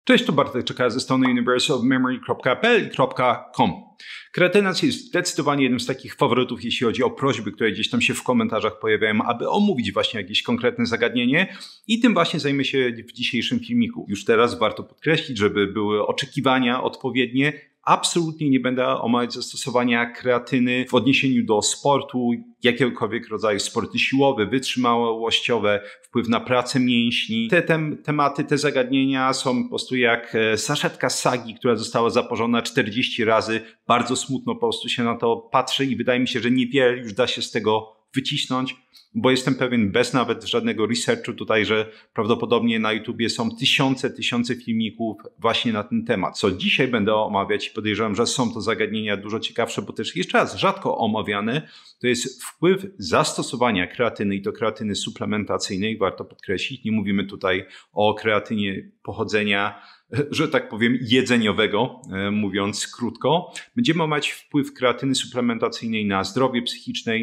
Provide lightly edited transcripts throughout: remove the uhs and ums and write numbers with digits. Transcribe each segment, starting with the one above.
Cześć, to Bartek Czeka ze strony universalmemory.pl.com. Kreatynacja jest zdecydowanie jednym z takich faworytów, jeśli chodzi o prośby, które gdzieś tam się w komentarzach pojawiają, aby omówić właśnie jakieś konkretne zagadnienie i tym właśnie zajmę się w dzisiejszym filmiku. Już teraz warto podkreślić, żeby były oczekiwania odpowiednie. Absolutnie nie będę omawiać zastosowania kreatyny w odniesieniu do sportu, jakiegokolwiek rodzaju sporty siłowe, wytrzymałościowe, wpływ na pracę mięśni. Te tematy, te zagadnienia są po prostu jak saszetka sagi, która została zapożona 40 razy. Bardzo smutno po prostu się na to patrzy i wydaje mi się, że niewiele już da się z tego wycisnąć, bo jestem pewien bez nawet żadnego researchu tutaj, że prawdopodobnie na YouTubie są tysiące filmików właśnie na ten temat. Co dzisiaj będę omawiać i podejrzewam, że są to zagadnienia dużo ciekawsze, bo też jeszcze raz rzadko omawiane, to jest wpływ zastosowania kreatyny i to kreatyny suplementacyjnej, warto podkreślić. Nie mówimy tutaj o kreatynie pochodzenia, że tak powiem, jedzeniowego, mówiąc krótko. Będziemy omawiać wpływ kreatyny suplementacyjnej na zdrowie psychiczne,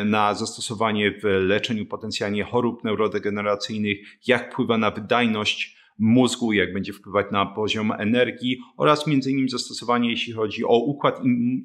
na zastosowanie w leczeniu potencjalnie chorób neurodegeneracyjnych, jak wpływa na wydajność mózgu, jak będzie wpływać na poziom energii oraz między innymi zastosowanie, jeśli chodzi o układ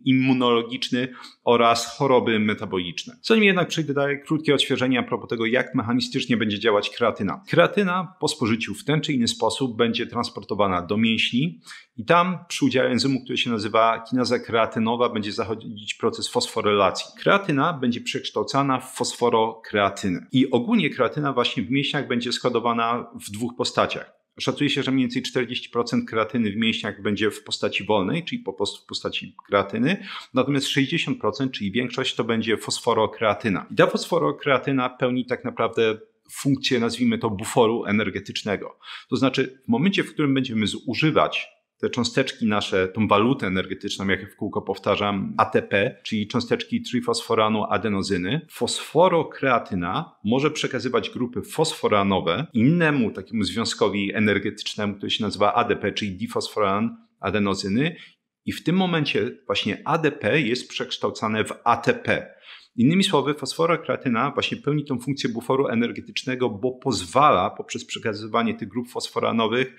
immunologiczny oraz choroby metaboliczne. Zanim jednak przejdę dalej, krótkie odświeżenie a propos tego, jak mechanistycznie będzie działać kreatyna. Kreatyna po spożyciu w ten czy inny sposób będzie transportowana do mięśni i tam przy udziale enzymu, który się nazywa kinaza kreatynowa, będzie zachodzić proces fosforylacji. Kreatyna będzie przekształcana w fosforokreatynę. I ogólnie kreatyna właśnie w mięśniach będzie składowana w dwóch postaciach. Szacuje się, że mniej więcej 40% kreatyny w mięśniach będzie w postaci wolnej, czyli po prostu w postaci kreatyny, natomiast 60%, czyli większość, to będzie fosforokreatyna. I ta fosforokreatyna pełni tak naprawdę funkcję, nazwijmy to, buforu energetycznego. To znaczy w momencie, w którym będziemy zużywać te cząsteczki nasze, tą walutę energetyczną, jak w kółko powtarzam, ATP, czyli cząsteczki trifosforanu adenozyny, fosforokreatyna może przekazywać grupy fosforanowe innemu takiemu związkowi energetycznemu, który się nazywa ADP, czyli difosforan adenozyny i w tym momencie właśnie ADP jest przekształcane w ATP. Innymi słowy, fosforokreatyna właśnie pełni tą funkcję buforu energetycznego, bo pozwala poprzez przekazywanie tych grup fosforanowych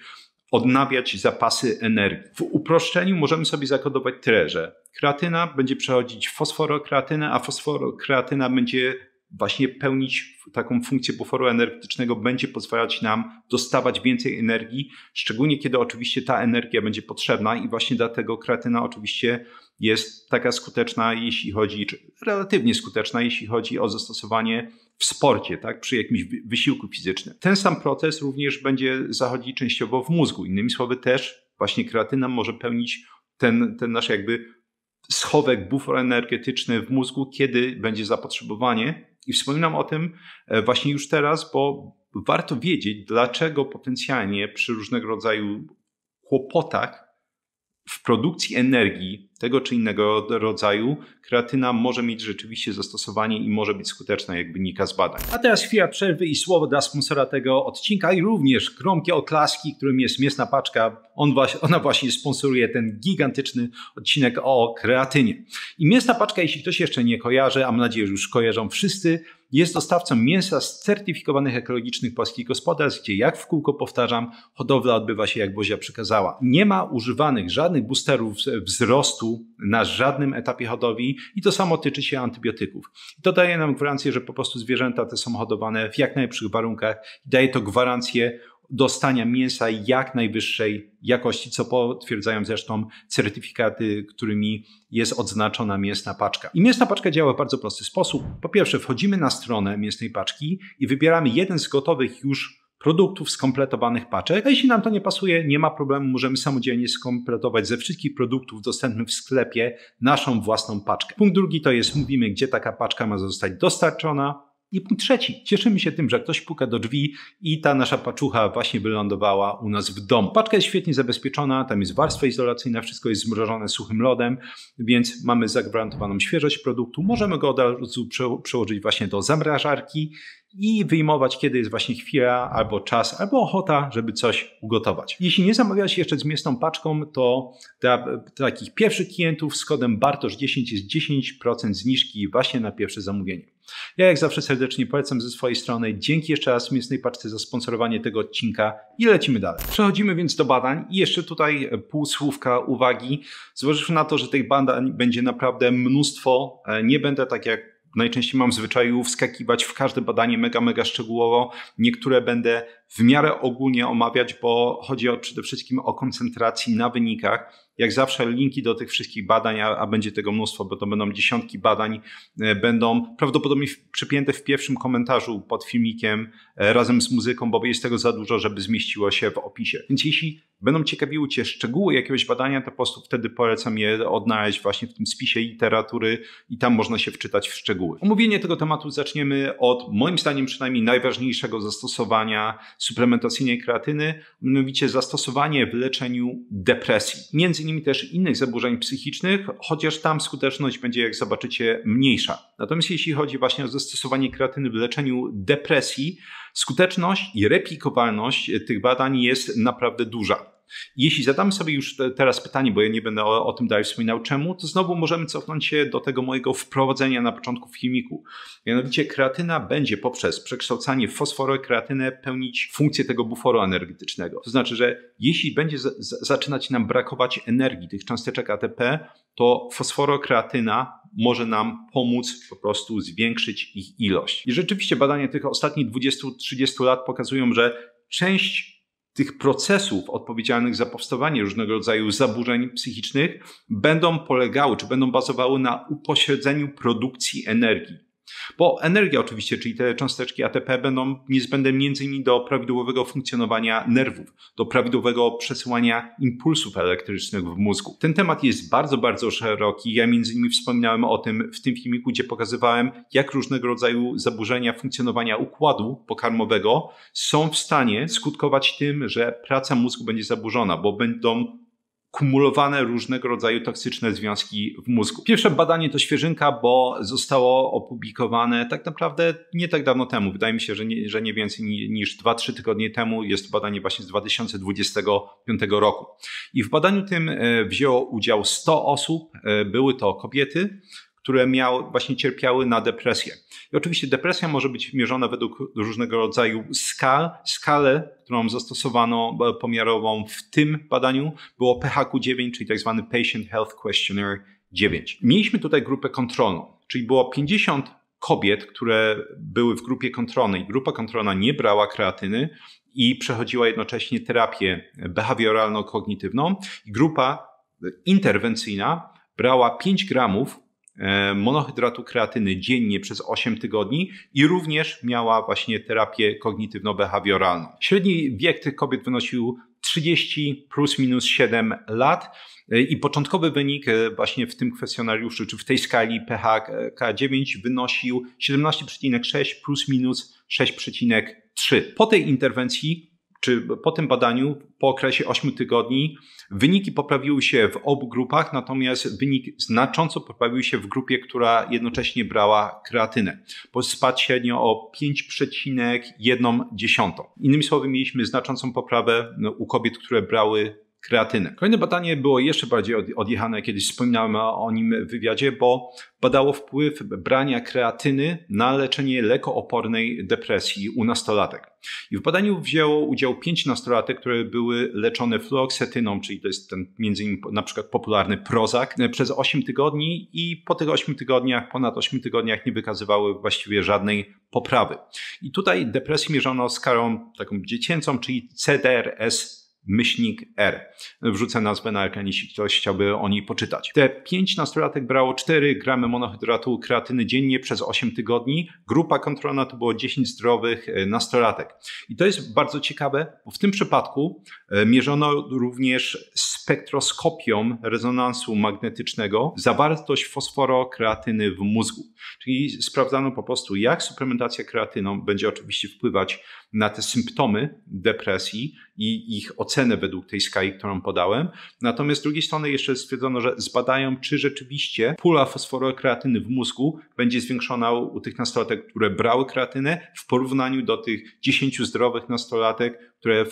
odnawiać zapasy energii. W uproszczeniu możemy sobie zakodować tyle, że kreatyna będzie przechodzić w fosforokreatynę, a fosforokreatyna będzie właśnie pełnić taką funkcję buforu energetycznego, będzie pozwalać nam dostawać więcej energii, szczególnie kiedy oczywiście ta energia będzie potrzebna i właśnie dlatego kreatyna oczywiście jest taka skuteczna, jeśli chodzi, czy relatywnie skuteczna, jeśli chodzi o zastosowanie w sporcie, tak, przy jakimś wysiłku fizycznym. Ten sam proces również będzie zachodzić częściowo w mózgu. Innymi słowy też właśnie kreatyna może pełnić ten nasz jakby schowek, bufor energetyczny w mózgu, kiedy będzie zapotrzebowanie. I wspominam o tym właśnie już teraz, bo warto wiedzieć, dlaczego potencjalnie przy różnego rodzaju kłopotach w produkcji energii tego czy innego rodzaju kreatyna może mieć rzeczywiście zastosowanie i może być skuteczna, jak wynika z badań. A teraz chwila przerwy i słowo dla sponsora tego odcinka i również gromkie oklaski, którym jest Mięsna Paczka. Ona właśnie sponsoruje ten gigantyczny odcinek o kreatynie. I Mięsna Paczka, jeśli ktoś jeszcze nie kojarzy, a mam nadzieję, że już kojarzą wszyscy, jest dostawcą mięsa z certyfikowanych ekologicznych polskich gospodarstw, gdzie, jak w kółko powtarzam, hodowla odbywa się jak Bozia przykazała. Nie ma używanych żadnych boosterów wzrostu na żadnym etapie hodowli i to samo tyczy się antybiotyków. To daje nam gwarancję, że po prostu zwierzęta te są hodowane w jak najlepszych warunkach i daje to gwarancję dostania mięsa jak najwyższej jakości, co potwierdzają zresztą certyfikaty, którymi jest odznaczona Mięsna Paczka. I Mięsna Paczka działa w bardzo prosty sposób. Po pierwsze, wchodzimy na stronę Mięsnej Paczki i wybieramy jeden z gotowych już produktów skompletowanych paczek, a jeśli nam to nie pasuje, nie ma problemu, możemy samodzielnie skompletować ze wszystkich produktów dostępnych w sklepie naszą własną paczkę. Punkt drugi to jest, mówimy, gdzie taka paczka ma zostać dostarczona. I punkt trzeci, cieszymy się tym, że ktoś puka do drzwi i ta nasza paczucha właśnie wylądowała u nas w domu. Paczka jest świetnie zabezpieczona, tam jest warstwa izolacyjna, wszystko jest zmrożone suchym lodem, więc mamy zagwarantowaną świeżość produktu. Możemy go od razu przełożyć właśnie do zamrażarki i wyjmować, kiedy jest właśnie chwila, albo czas, albo ochota, żeby coś ugotować. Jeśli nie zamawiacie jeszcze z Mięsną Paczką, to dla takich pierwszych klientów z kodem BARTOSZ10 jest 10% zniżki właśnie na pierwsze zamówienie. Ja jak zawsze serdecznie polecam ze swojej strony. Dzięki jeszcze raz Mięsnej Paczce za sponsorowanie tego odcinka i lecimy dalej. Przechodzimy więc do badań i jeszcze tutaj pół słówka uwagi. Zważywszy na to, że tych badań będzie naprawdę mnóstwo, nie będę tak jak najczęściej mam w zwyczaju wskakiwać w każde badanie mega szczegółowo. Niektóre będę w miarę ogólnie omawiać, bo chodzi przede wszystkim o koncentracji na wynikach. Jak zawsze linki do tych wszystkich badań, a będzie tego mnóstwo, bo to będą dziesiątki badań, będą prawdopodobnie przypięte w pierwszym komentarzu pod filmikiem razem z muzyką, bo jest tego za dużo, żeby zmieściło się w opisie. Więc jeśli będą ciekawiły Cię szczegóły jakiegoś badania, to po prostu wtedy polecam je odnaleźć właśnie w tym spisie literatury i tam można się wczytać w szczegóły. Omówienie tego tematu zaczniemy od, moim zdaniem przynajmniej, najważniejszego zastosowania suplementacyjnej kreatyny, mianowicie zastosowanie w leczeniu depresji. Między innymi też innych zaburzeń psychicznych, chociaż tam skuteczność będzie, jak zobaczycie, mniejsza. Natomiast jeśli chodzi właśnie o zastosowanie kreatyny w leczeniu depresji, skuteczność i replikowalność tych badań jest naprawdę duża. Jeśli zadamy sobie już teraz pytanie, bo ja nie będę o tym dalej wspominał czemu, to znowu możemy cofnąć się do tego mojego wprowadzenia na początku filmiku. Mianowicie kreatyna będzie poprzez przekształcanie w fosforokreatynę pełnić funkcję tego buforu energetycznego. To znaczy, że jeśli będzie zaczynać nam brakować energii, tych cząsteczek ATP, to fosforokreatyna może nam pomóc po prostu zwiększyć ich ilość. I rzeczywiście badania tych ostatnich 20-30 lat pokazują, że część tych procesów odpowiedzialnych za powstawanie różnego rodzaju zaburzeń psychicznych będą polegały, czy będą bazowały na upośledzeniu produkcji energii. Bo energia oczywiście, czyli te cząsteczki ATP będą niezbędne m.in. do prawidłowego funkcjonowania nerwów, do prawidłowego przesyłania impulsów elektrycznych w mózgu. Ten temat jest bardzo szeroki. Ja m.in. wspominałem o tym w tym filmiku, gdzie pokazywałem, jak różnego rodzaju zaburzenia funkcjonowania układu pokarmowego są w stanie skutkować tym, że praca mózgu będzie zaburzona, bo będą kumulowane różnego rodzaju toksyczne związki w mózgu. Pierwsze badanie to świeżynka, bo zostało opublikowane tak naprawdę nie tak dawno temu. Wydaje mi się, że nie więcej niż 2-3 tygodnie temu. Jest to badanie właśnie z 2025 roku. I w badaniu tym wzięło udział 100 osób. Były to kobiety, które właśnie cierpiały na depresję. I oczywiście depresja może być mierzona według różnego rodzaju skal. Skalę, którą zastosowano pomiarową w tym badaniu, było PHQ-9, czyli tak zwany Patient Health Questionnaire 9. Mieliśmy tutaj grupę kontrolną, czyli było 50 kobiet, które były w grupie kontrolnej. Grupa kontrolna nie brała kreatyny i przechodziła jednocześnie terapię behawioralno-kognitywną. I grupa interwencyjna brała 5 gramów monohydratu kreatyny dziennie przez 8 tygodni i również miała właśnie terapię kognitywno-behawioralną. Średni wiek tych kobiet wynosił 30 plus minus 7 lat i początkowy wynik właśnie w tym kwestionariuszu, czy w tej skali PHQ-9 wynosił 17,6 plus minus 6,3. Po tej interwencji czy po tym badaniu, po okresie 8 tygodni, wyniki poprawiły się w obu grupach, natomiast wynik znacząco poprawił się w grupie, która jednocześnie brała kreatynę, bo spadł średnio o 5,1. Innymi słowy, mieliśmy znaczącą poprawę u kobiet, które brały kreatynę. Kolejne badanie było jeszcze bardziej odjechane, kiedyś wspominałem o nim w wywiadzie, bo badało wpływ brania kreatyny na leczenie lekoopornej depresji u nastolatek. I w badaniu wzięło udział 5 nastolatek, które były leczone fluoksetyną, czyli to jest ten między innymi na przykład popularny Prozac, przez 8 tygodni i po tych 8 tygodniach, ponad 8 tygodniach nie wykazywały właściwie żadnej poprawy. I tutaj depresję mierzono skalą taką dziecięcą, czyli CDR-S /R. Wrzucę nazwę na ekran, jeśli ktoś chciałby o niej poczytać. Te 5 nastolatek brało 4 gramy monohydratu kreatyny dziennie przez 8 tygodni. Grupa kontrolna to było 10 zdrowych nastolatek. I to jest bardzo ciekawe, bo w tym przypadku mierzono również spektroskopią rezonansu magnetycznego zawartość fosforokreatyny w mózgu. Czyli sprawdzano po prostu, jak suplementacja kreatyną będzie oczywiście wpływać na te symptomy depresji i ich ocenę według tej skali, którą podałem. Natomiast z drugiej strony jeszcze stwierdzono, że zbadają, czy rzeczywiście pula fosforokreatyny w mózgu będzie zwiększona u tych nastolatek, które brały kreatynę w porównaniu do tych 10 zdrowych nastolatek, które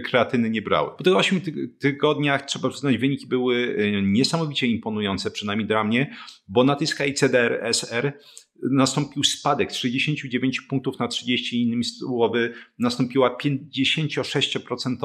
kreatyny nie brały. Po tych 8 tygodniach, trzeba przyznać, wyniki były niesamowicie imponujące, przynajmniej dla mnie, bo na tej skali CDR-SR nastąpił spadek z 69 punktów na 30, innymi słowy nastąpiła 56%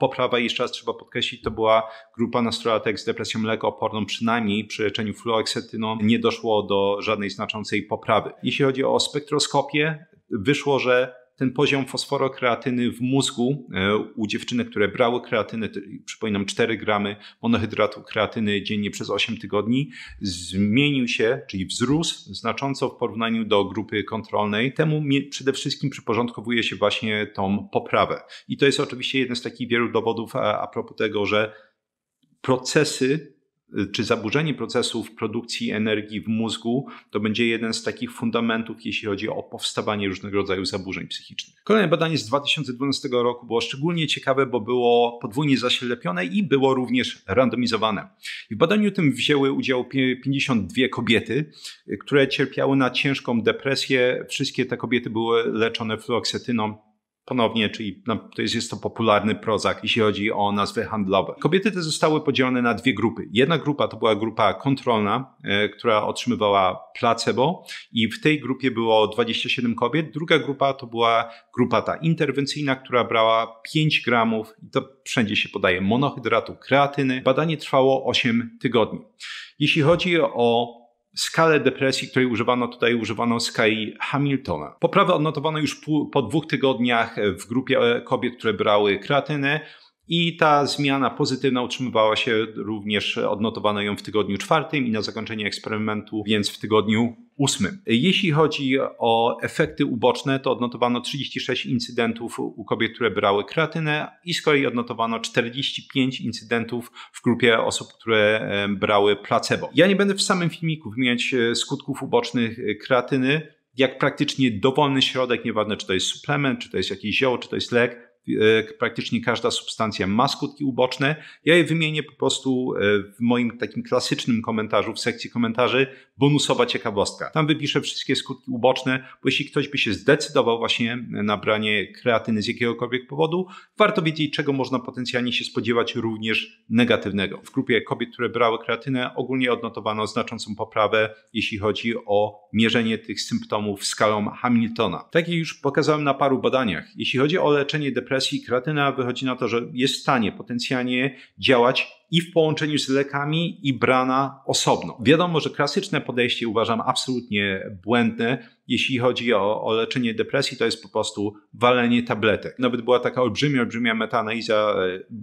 poprawa. Jeszcze raz trzeba podkreślić, to była grupa nastolatek z depresją lekooporną, przynajmniej przy leczeniu fluoksetyną nie doszło do żadnej znaczącej poprawy. Jeśli chodzi o spektroskopię, wyszło, że ten poziom fosforokreatyny w mózgu u dziewczynek, które brały kreatynę, przypominam 4 gramy monohydratu kreatyny dziennie przez 8 tygodni, zmienił się, czyli wzrósł znacząco w porównaniu do grupy kontrolnej. Temu przede wszystkim przyporządkowuje się właśnie tą poprawę. I to jest oczywiście jeden z takich wielu dowodów a propos tego, że procesy czy zaburzenie procesów produkcji energii w mózgu to będzie jeden z takich fundamentów, jeśli chodzi o powstawanie różnego rodzaju zaburzeń psychicznych. Kolejne badanie z 2012 roku było szczególnie ciekawe, bo było podwójnie zaślepione i było również randomizowane. W badaniu tym wzięły udział 52 kobiety, które cierpiały na ciężką depresję. Wszystkie te kobiety były leczone fluoksetyną. Ponownie, czyli jest to popularny Prozac, jeśli chodzi o nazwy handlowe. Kobiety te zostały podzielone na 2 grupy. Jedna grupa to była grupa kontrolna, która otrzymywała placebo i w tej grupie było 27 kobiet. Druga grupa to była grupa ta interwencyjna, która brała 5 gramów, i to wszędzie się podaje, monohydratu kreatyny. Badanie trwało 8 tygodni. Jeśli chodzi o skalę depresji, której używano skali Hamiltona. Poprawę odnotowano już po 2 tygodniach w grupie kobiet, które brały kreatynę i ta zmiana pozytywna utrzymywała się również, odnotowano ją w tygodniu 4 i na zakończenie eksperymentu, więc w tygodniu 8. Jeśli chodzi o efekty uboczne, to odnotowano 36 incydentów u kobiet, które brały kreatynę i z kolei odnotowano 45 incydentów w grupie osób, które brały placebo. Ja nie będę w samym filmiku wymieniać skutków ubocznych kreatyny, jak praktycznie dowolny środek, nieważne czy to jest suplement, czy to jest jakieś zioło, czy to jest lek, praktycznie każda substancja ma skutki uboczne. Ja je wymienię po prostu w moim takim klasycznym komentarzu, w sekcji komentarzy, bonusowa ciekawostka. Tam wypiszę wszystkie skutki uboczne, bo jeśli ktoś by się zdecydował właśnie na branie kreatyny z jakiegokolwiek powodu, warto wiedzieć, czego można potencjalnie się spodziewać również negatywnego. W grupie kobiet, które brały kreatynę, ogólnie odnotowano znaczącą poprawę, jeśli chodzi o mierzenie tych symptomów skalą Hamiltona. Tak jak już pokazałem na paru badaniach, jeśli chodzi o leczenie depresji, kreatyna wychodzi na to, że jest w stanie potencjalnie działać i w połączeniu z lekami, i brana osobno. Wiadomo, że klasyczne podejście uważam absolutnie błędne. Jeśli chodzi o leczenie depresji, to jest po prostu walenie tabletek. Nawet była taka olbrzymia metaanaliza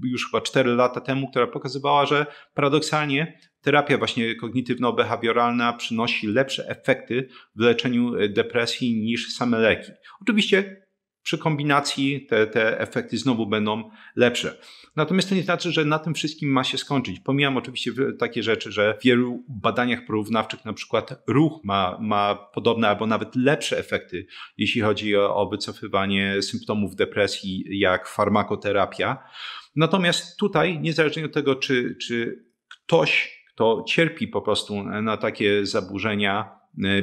już chyba 4 lata temu, która pokazywała, że paradoksalnie terapia właśnie kognitywno-behawioralna przynosi lepsze efekty w leczeniu depresji niż same leki. Oczywiście przy kombinacji te efekty znowu będą lepsze. Natomiast to nie znaczy, że na tym wszystkim ma się skończyć. Pomijam oczywiście takie rzeczy, że w wielu badaniach porównawczych na przykład ruch ma podobne albo nawet lepsze efekty, jeśli chodzi o wycofywanie symptomów depresji jak farmakoterapia. Natomiast tutaj, niezależnie od tego, czy ktoś, kto cierpi po prostu na takie zaburzenia,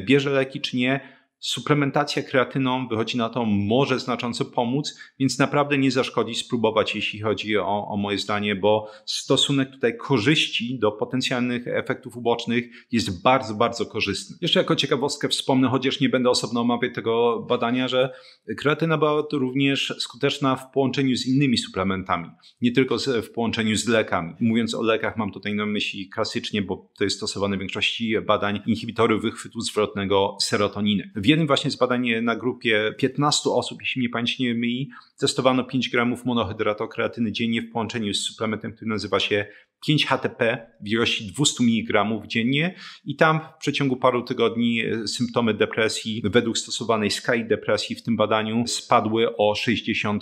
bierze leki czy nie, suplementacja kreatyną, wychodzi na to, może znacząco pomóc, więc naprawdę nie zaszkodzi spróbować, jeśli chodzi o moje zdanie, bo stosunek tutaj korzyści do potencjalnych efektów ubocznych jest bardzo, bardzo korzystny. Jeszcze jako ciekawostkę wspomnę, chociaż nie będę osobno omawiać tego badania, że kreatyna była to również skuteczna w połączeniu z innymi suplementami, nie tylko w połączeniu z lekami. Mówiąc o lekach, mam tutaj na myśli klasycznie, bo to jest stosowane w większości badań, inhibitory wychwytu zwrotnego serotoniny. W jednym właśnie z badań na grupie 15 osób, jeśli mnie pamięć nie myli, testowano 5 gramów monohydratu kreatyny dziennie w połączeniu z suplementem, który nazywa się 5-HTP w ilości 200 mg dziennie i tam w przeciągu paru tygodni symptomy depresji według stosowanej skali depresji w tym badaniu spadły o 60%.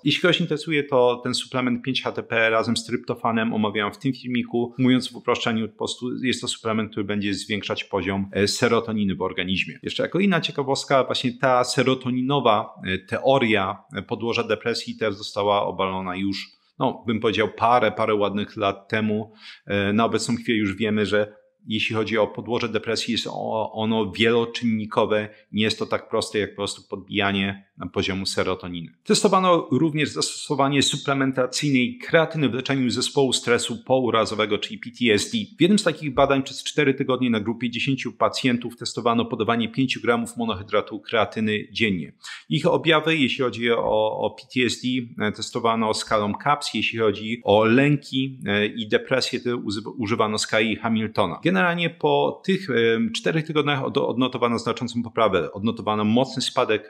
Jeśli kogoś interesuje, to ten suplement 5-HTP razem z tryptofanem omawiałem w tym filmiku. Mówiąc w uproszczeniu, po prostu jest to suplement, który będzie zwiększać poziom serotoniny w organizmie. Jeszcze jako inna ciekawostka, właśnie ta serotoninowa teoria podłoża depresji też została obalona już, bym powiedział parę ładnych lat temu. Na obecną chwilę już wiemy, że jeśli chodzi o podłoże depresji, jest ono wieloczynnikowe. Nie jest to tak proste jak po prostu podbijanie poziomu serotoniny. Testowano również zastosowanie suplementacyjnej kreatyny w leczeniu zespołu stresu pourazowego, czyli PTSD. W jednym z takich badań przez 4 tygodnie na grupie 10 pacjentów testowano podawanie 5 gramów monohydratu kreatyny dziennie. Ich objawy, jeśli chodzi o PTSD, testowano skalą CAPS, jeśli chodzi o lęki i depresję, to używano skali Hamiltona. Generalnie po tych 4 tygodniach odnotowano znaczącą poprawę. Odnotowano mocny spadek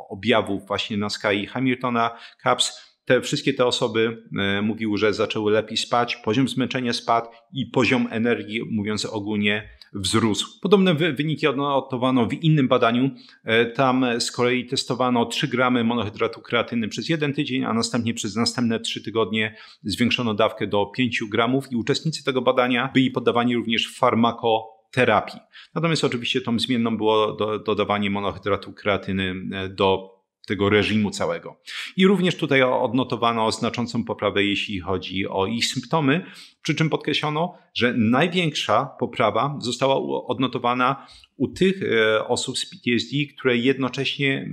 objawów właśnie na skali Hamiltona, CAPS. Wszystkie te osoby mówiły, że zaczęły lepiej spać, poziom zmęczenia spadł i poziom energii, mówiąc ogólnie, wzrósł. Podobne wyniki odnotowano w innym badaniu. Tam z kolei testowano 3 gramy monohydratu kreatyny przez 1 tydzień, a następnie przez następne 3 tygodnie zwiększono dawkę do 5 gramów i uczestnicy tego badania byli poddawani również farmakoterapii. Natomiast oczywiście tą zmienną było dodawanie monohydratu kreatyny do tego reżimu całego. I również tutaj odnotowano znaczącą poprawę, jeśli chodzi o ich symptomy, przy czym podkreślono, że największa poprawa została odnotowana u tych osób z PTSD, które jednocześnie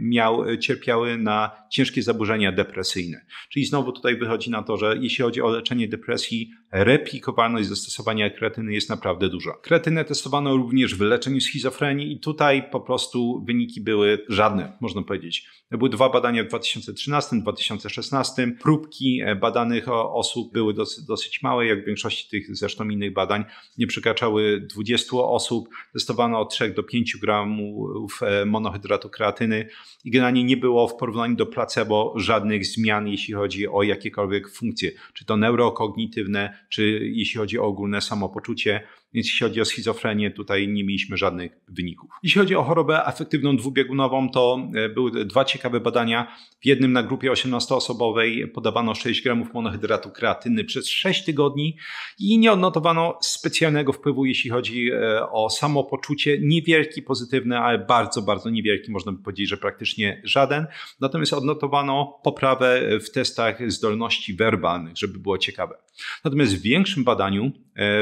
cierpiały na ciężkie zaburzenia depresyjne. Czyli znowu tutaj wychodzi na to, że jeśli chodzi o leczenie depresji, replikowalność zastosowania kreatyny jest naprawdę duża. Kreatynę testowano również w leczeniu schizofrenii i tutaj po prostu wyniki były żadne, można powiedzieć. Były 2 badania w 2013, 2016. Próbki badanych osób były dosyć małe, jak w większości tych zresztą innych badań. Nie przekraczały 20 osób. Testowano od 3 do 5 gramów monohydratu kreatyny i generalnie nie było w porównaniu do placebo żadnych zmian, jeśli chodzi o jakiekolwiek funkcje, czy to neurokognitywne, czy jeśli chodzi o ogólne samopoczucie. Więc jeśli chodzi o schizofrenię, tutaj nie mieliśmy żadnych wyników. Jeśli chodzi o chorobę afektywną dwubiegunową, to były 2 ciekawe badania. W jednym na grupie 18-osobowej podawano 6 gramów monohydratu kreatyny przez 6 tygodni i nie odnotowano specjalnego wpływu, jeśli chodzi o samopoczucie. Niewielki, pozytywny, ale bardzo, bardzo niewielki, można by powiedzieć, że praktycznie żaden. Natomiast odnotowano poprawę w testach zdolności werbalnych, żeby było ciekawe. Natomiast w większym badaniu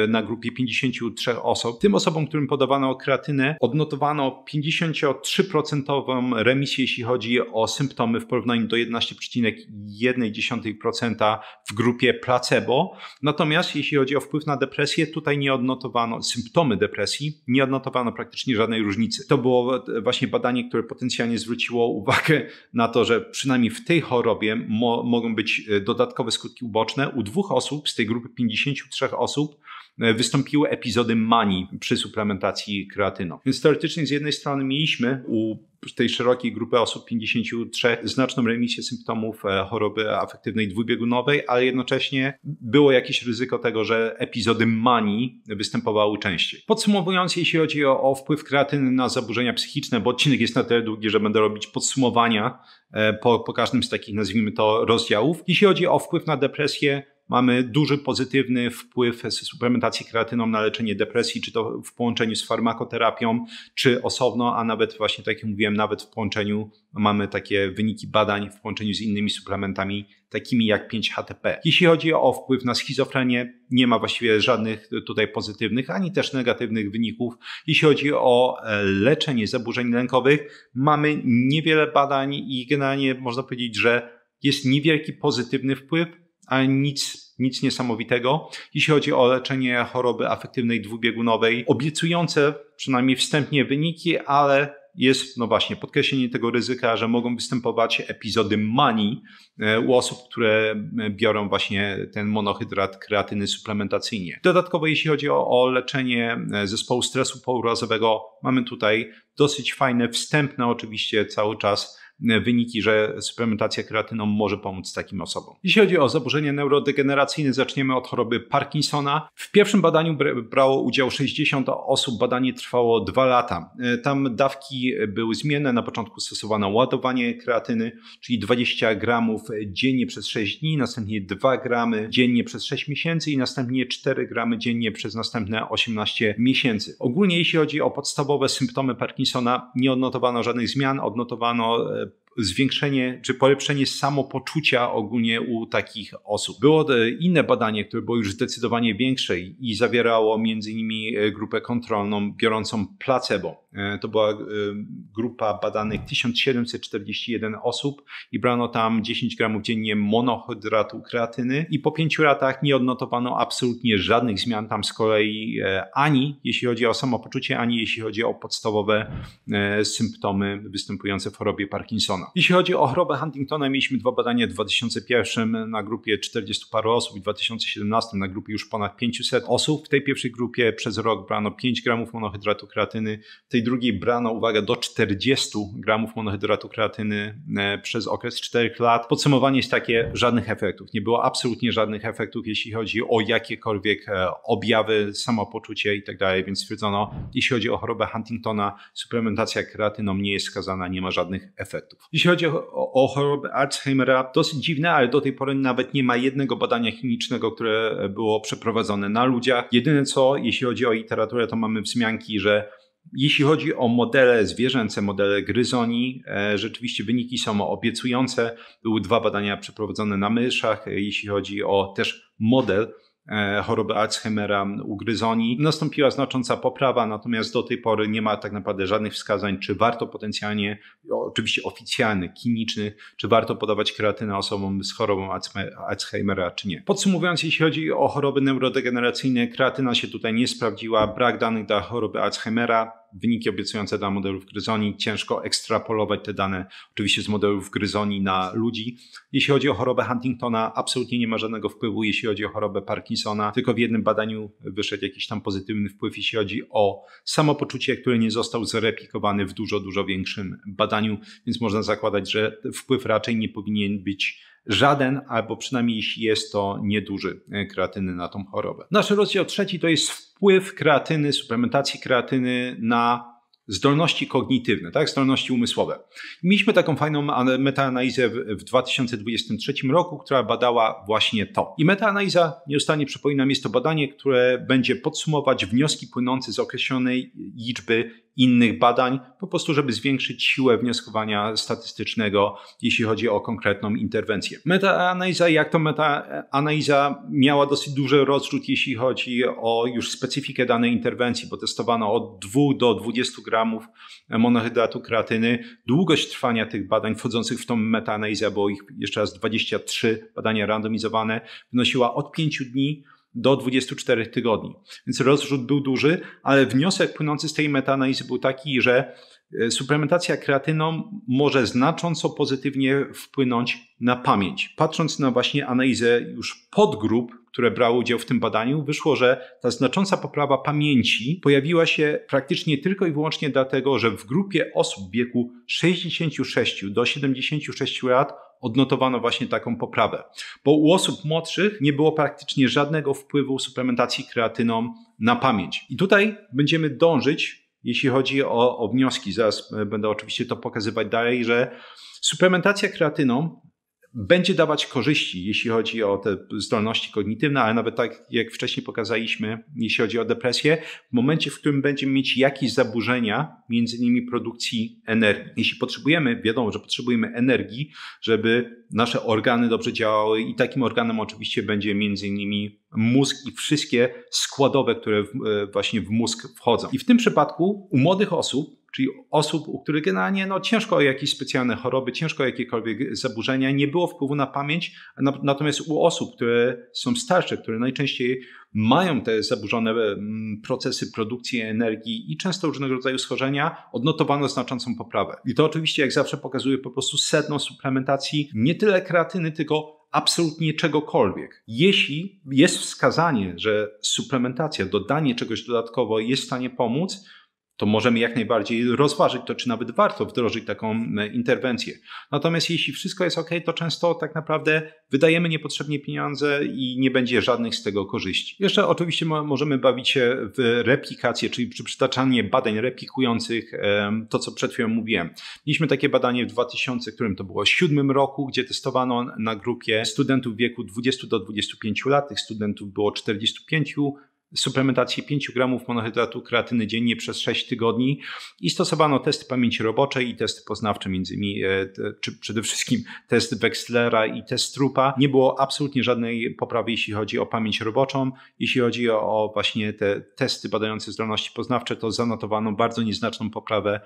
na grupie 53 osób, tym osobom, którym podawano kreatynę, odnotowano 53% remisję, jeśli chodzi o symptomy w porównaniu do 11,1% w grupie placebo. Natomiast jeśli chodzi o wpływ na depresję, tutaj nie odnotowano symptomy depresji, nie odnotowano praktycznie żadnej różnicy. To było właśnie badanie, które potencjalnie zwróciło uwagę na to, że przynajmniej w tej chorobie mogą być dodatkowe skutki uboczne. U 2 osób z tej grupy 53 osób wystąpiły epizody manii przy suplementacji kreatyną. Więc teoretycznie z jednej strony mieliśmy u tej szerokiej grupy osób 53 znaczną remisję symptomów choroby afektywnej dwubiegunowej, ale jednocześnie było jakieś ryzyko tego, że epizody manii występowały częściej. Podsumowując, jeśli chodzi o wpływ kreatyny na zaburzenia psychiczne, bo odcinek jest na tyle długi, że będę robić podsumowania po każdym z takich, nazwijmy to, rozdziałów. Jeśli chodzi o wpływ na depresję, mamy duży pozytywny wpływ suplementacji kreatyną na leczenie depresji, czy to w połączeniu z farmakoterapią, czy osobno, a nawet właśnie tak jak mówiłem, nawet w połączeniu mamy takie wyniki badań w połączeniu z innymi suplementami, takimi jak 5-HTP. Jeśli chodzi o wpływ na schizofrenię, nie ma właściwie żadnych tutaj pozytywnych, ani też negatywnych wyników. Jeśli chodzi o leczenie zaburzeń lękowych, mamy niewiele badań i generalnie można powiedzieć, że jest niewielki pozytywny wpływ, ale nic niesamowitego. Jeśli chodzi o leczenie choroby afektywnej dwubiegunowej, obiecujące przynajmniej wstępnie wyniki, ale jest, no właśnie, podkreślenie tego ryzyka, że mogą występować epizody manii u osób, które biorą właśnie ten monohydrat kreatyny suplementacyjnie. Dodatkowo, jeśli chodzi o leczenie zespołu stresu pourazowego, mamy tutaj dosyć fajne, wstępne oczywiście cały czas wyniki, że suplementacja kreatyną może pomóc takim osobom. Jeśli chodzi o zaburzenia neurodegeneracyjne, zaczniemy od choroby Parkinsona. W pierwszym badaniu brało udział 60 osób, badanie trwało 2 lata. Tam dawki były zmienne, na początku stosowano ładowanie kreatyny, czyli 20 gramów dziennie przez 6 dni, następnie 2 gramy dziennie przez 6 miesięcy i następnie 4 gramy dziennie przez następne 18 miesięcy. Ogólnie jeśli chodzi o podstawowe symptomy Parkinsona, nie odnotowano żadnych zmian, odnotowano zwiększenie czy polepszenie samopoczucia ogólnie u takich osób. Było inne badanie, które było już zdecydowanie większe i zawierało między innymi grupę kontrolną biorącą placebo. To była grupa badanych 1741 osób i brano tam 10 gramów dziennie monohydratu kreatyny i po 5 latach nie odnotowano absolutnie żadnych zmian tam z kolei ani jeśli chodzi o samopoczucie, ani jeśli chodzi o podstawowe symptomy występujące w chorobie Parkinsona. Jeśli chodzi o chorobę Huntingtona, mieliśmy 2 badania w 2001 na grupie 40 paru osób i w 2017 na grupie już ponad 500 osób. W tej pierwszej grupie przez rok brano 5 gramów monohydratu kreatyny, w tej drugiej brano, uwaga, do 40 gramów monohydratu kreatyny przez okres 4 lat. Podsumowanie jest takie, żadnych efektów. Nie było absolutnie żadnych efektów, jeśli chodzi o jakiekolwiek objawy, samopoczucie i tak dalej, więc stwierdzono, jeśli chodzi o chorobę Huntingtona, suplementacja kreatyną nie jest wskazana, nie ma żadnych efektów. Jeśli chodzi o chorobę Alzheimera, dosyć dziwne, ale do tej pory nawet nie ma jednego badania klinicznego, które było przeprowadzone na ludziach. Jedyne co, jeśli chodzi o literaturę, to mamy wzmianki, że jeśli chodzi o modele zwierzęce, modele gryzoni, rzeczywiście wyniki są obiecujące. Były 2 badania przeprowadzone na myszach. Jeśli chodzi o też model choroby Alzheimera u gryzoni, nastąpiła znacząca poprawa, natomiast do tej pory nie ma tak naprawdę żadnych wskazań, czy warto potencjalnie, oczywiście oficjalnych, klinicznych, czy warto podawać kreatynę osobom z chorobą Alzheimera, czy nie. Podsumowując, jeśli chodzi o choroby neurodegeneracyjne, kreatyna się tutaj nie sprawdziła, brak danych dla choroby Alzheimera, wyniki obiecujące dla modelów gryzoni, ciężko ekstrapolować te dane oczywiście z modelów gryzoni na ludzi. Jeśli chodzi o chorobę Huntingtona, absolutnie nie ma żadnego wpływu, jeśli chodzi o chorobę Parkinsona, tylko w jednym badaniu wyszedł jakiś tam pozytywny wpływ, jeśli chodzi o samopoczucie, który nie został zreplikowany w dużo większym badaniu, więc można zakładać, że wpływ raczej nie powinien być żaden, albo przynajmniej jeśli jest to nieduży kreatyny na tą chorobę. Nasz rozdział 3 to jest wpływ kreatyny, suplementacji kreatyny na zdolności kognitywne, tak? Zdolności umysłowe. Mieliśmy taką fajną metaanalizę w 2023 roku, która badała właśnie to. I metaanaliza, nieustannie przypominam, jest to badanie, które będzie podsumować wnioski płynące z określonej liczby innych badań, po prostu żeby zwiększyć siłę wnioskowania statystycznego, jeśli chodzi o konkretną interwencję. Metaanaliza, jak to metaanaliza miała dosyć duży rozrzut, jeśli chodzi o już specyfikę danej interwencji, bo testowano od 2 do 20 gramów monohydratu kreatyny. Długość trwania tych badań wchodzących w tą metaanalizę, było ich jeszcze raz 23 badania randomizowane, wynosiła od 5 dni do 24 tygodni. Więc rozrzut był duży, ale wniosek płynący z tej metaanalizy był taki, że suplementacja kreatyną może znacząco pozytywnie wpłynąć na pamięć. Patrząc na właśnie analizę już podgrup, które brały udział w tym badaniu, wyszło, że ta znacząca poprawa pamięci pojawiła się praktycznie tylko i wyłącznie dlatego, że w grupie osób w wieku 66 do 76 lat odnotowano właśnie taką poprawę. Bo u osób młodszych nie było praktycznie żadnego wpływu suplementacji kreatyną na pamięć. I tutaj będziemy dążyć, jeśli chodzi o wnioski, zaraz będę oczywiście to pokazywać dalej, że suplementacja kreatyną będzie dawać korzyści, jeśli chodzi o te zdolności kognitywne, ale nawet tak jak wcześniej pokazaliśmy, jeśli chodzi o depresję, w momencie, w którym będziemy mieć jakieś zaburzenia, między innymi produkcji energii. Jeśli potrzebujemy, wiadomo, że potrzebujemy energii, żeby nasze organy dobrze działały i takim organem oczywiście będzie między innymi mózg i wszystkie składowe, które właśnie w mózg wchodzą. I w tym przypadku u młodych osób, czyli osób, u których generalnie ciężko o jakieś specjalne choroby, ciężko o jakiekolwiek zaburzenia, nie było wpływu na pamięć, natomiast u osób, które są starsze, które najczęściej mają te zaburzone procesy produkcji energii i często różnego rodzaju schorzenia, odnotowano znaczącą poprawę. I to oczywiście, jak zawsze, pokazuje po prostu sedno suplementacji nie tyle kreatyny, tylko absolutnie czegokolwiek. Jeśli jest wskazanie, że suplementacja, dodanie czegoś dodatkowo jest w stanie pomóc, to możemy jak najbardziej rozważyć to, czy nawet warto wdrożyć taką interwencję. Natomiast jeśli wszystko jest ok, to często tak naprawdę wydajemy niepotrzebnie pieniądze i nie będzie żadnych z tego korzyści. Jeszcze oczywiście możemy bawić się w replikację, czyli przy przytaczanie badań replikujących to, co przed chwilą mówiłem. Mieliśmy takie badanie w 2007 roku, gdzie testowano na grupie studentów w wieku 20 do 25 lat. Tych studentów było 45 suplementację 5 gramów monohydratu kreatyny dziennie przez 6 tygodni i stosowano testy pamięci roboczej i testy poznawcze, między innymi czy przede wszystkim test Wechslera i test Truppa. Nie było absolutnie żadnej poprawy, jeśli chodzi o pamięć roboczą. Jeśli chodzi o właśnie te testy badające zdolności poznawcze, to zanotowano bardzo nieznaczną poprawę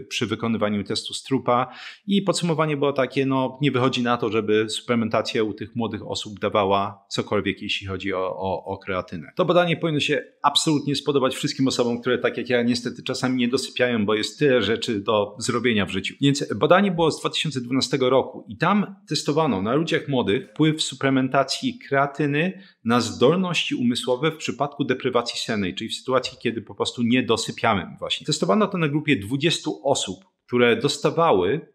przy wykonywaniu testu Truppa i podsumowanie było takie, nie wychodzi na to, żeby suplementacja u tych młodych osób dawała cokolwiek, jeśli chodzi o kreatynę. To badanie powinno się absolutnie spodobać wszystkim osobom, które tak jak ja niestety czasami nie dosypiają, bo jest tyle rzeczy do zrobienia w życiu. Więc badanie było z 2012 roku i tam testowano na ludziach młodych wpływ suplementacji kreatyny na zdolności umysłowe w przypadku deprywacji sennej, czyli w sytuacji, kiedy po prostu nie dosypiamy właśnie. Testowano to na grupie 20 osób, które dostawały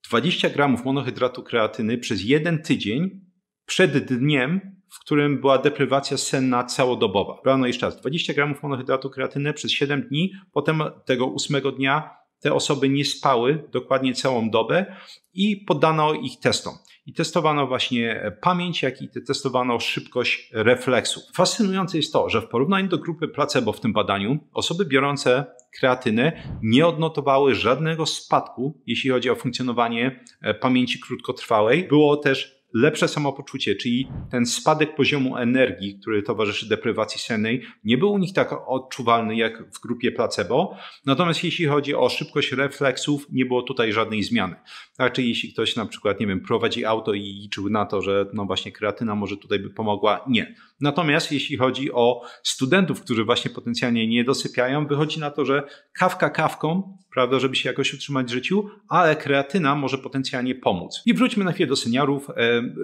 20 gramów monohydratu kreatyny przez 1 tydzień przed dniem, w którym była deprywacja senna całodobowa. Brano jeszcze raz 20 gramów monohydratu kreatyny przez 7 dni, potem tego 8 dnia te osoby nie spały dokładnie całą dobę i poddano ich testom. I testowano właśnie pamięć, jak i testowano szybkość refleksów. Fascynujące jest to, że w porównaniu do grupy placebo w tym badaniu osoby biorące kreatynę nie odnotowały żadnego spadku, jeśli chodzi o funkcjonowanie pamięci krótkotrwałej. Było też lepsze samopoczucie, czyli ten spadek poziomu energii, który towarzyszy deprywacji sennej, nie był u nich tak odczuwalny jak w grupie placebo. Natomiast jeśli chodzi o szybkość refleksów, nie było tutaj żadnej zmiany. Tak, czyli jeśli ktoś na przykład, prowadzi auto i liczył na to, że właśnie kreatyna może tutaj by pomogła, nie. Natomiast jeśli chodzi o studentów, którzy właśnie potencjalnie nie dosypiają, wychodzi na to, że kawka kawką, prawda, żeby się jakoś utrzymać w życiu, ale kreatyna może potencjalnie pomóc. I wróćmy na chwilę do seniorów.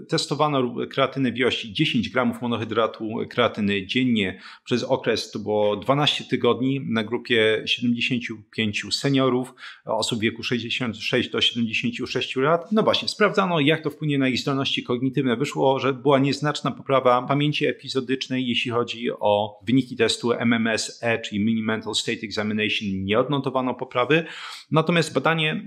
Testowano kreatynę w ilości 10 gramów monohydratu kreatyny dziennie przez okres, to było 12 tygodni na grupie 75 seniorów, osób w wieku 66 do 76 lat. No właśnie, sprawdzano, jak to wpłynie na ich zdolności kognitywne. Wyszło, że była nieznaczna poprawa pamięci epizodycznej, jeśli chodzi o wyniki testu MMSE, czyli Mini Mental State Examination, nie odnotowano poprawy. Natomiast badanie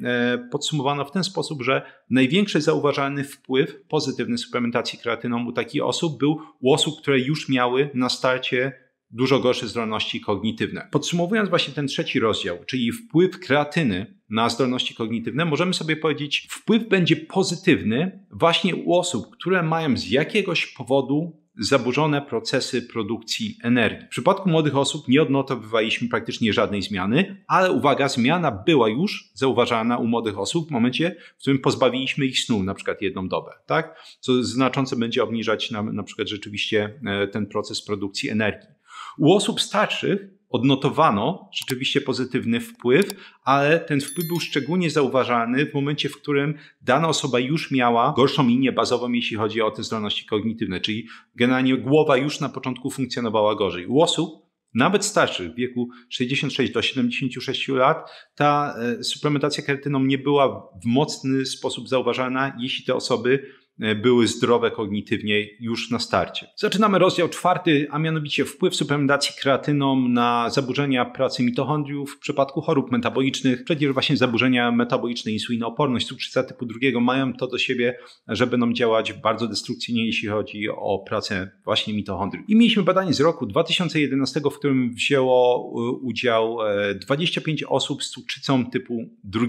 podsumowano w ten sposób, że największy zauważalny wpływ pozytywny suplementacji kreatyną u takich osób był u osób, które już miały na starcie dużo gorsze zdolności kognitywne. Podsumowując właśnie ten trzeci rozdział, czyli wpływ kreatyny na zdolności kognitywne, możemy sobie powiedzieć, wpływ będzie pozytywny właśnie u osób, które mają z jakiegoś powodu zaburzone procesy produkcji energii. W przypadku młodych osób nie odnotowywaliśmy praktycznie żadnej zmiany, ale uwaga, zmiana była już zauważalna u młodych osób w momencie, w którym pozbawiliśmy ich snu, na przykład 1 dobę, tak? Co znacząco będzie obniżać na przykład rzeczywiście ten proces produkcji energii. U osób starszych odnotowano rzeczywiście pozytywny wpływ, ale ten wpływ był szczególnie zauważalny w momencie, w którym dana osoba już miała gorszą linię bazową, jeśli chodzi o te zdolności kognitywne, czyli generalnie głowa już na początku funkcjonowała gorzej. U osób nawet starszych, w wieku 66 do 76 lat, ta suplementacja kreatyną nie była w mocny sposób zauważalna, jeśli te osoby były zdrowe kognitywnie już na starcie. Zaczynamy rozdział 4, a mianowicie wpływ suplementacji kreatyną na zaburzenia pracy mitochondriów w przypadku chorób metabolicznych. Przecież właśnie zaburzenia metaboliczne, insulinooporność, cukrzyca typu 2 mają to do siebie, że będą działać bardzo destrukcyjnie, jeśli chodzi o pracę właśnie mitochondriów. I mieliśmy badanie z roku 2011, w którym wzięło udział 25 osób z cukrzycą typu 2.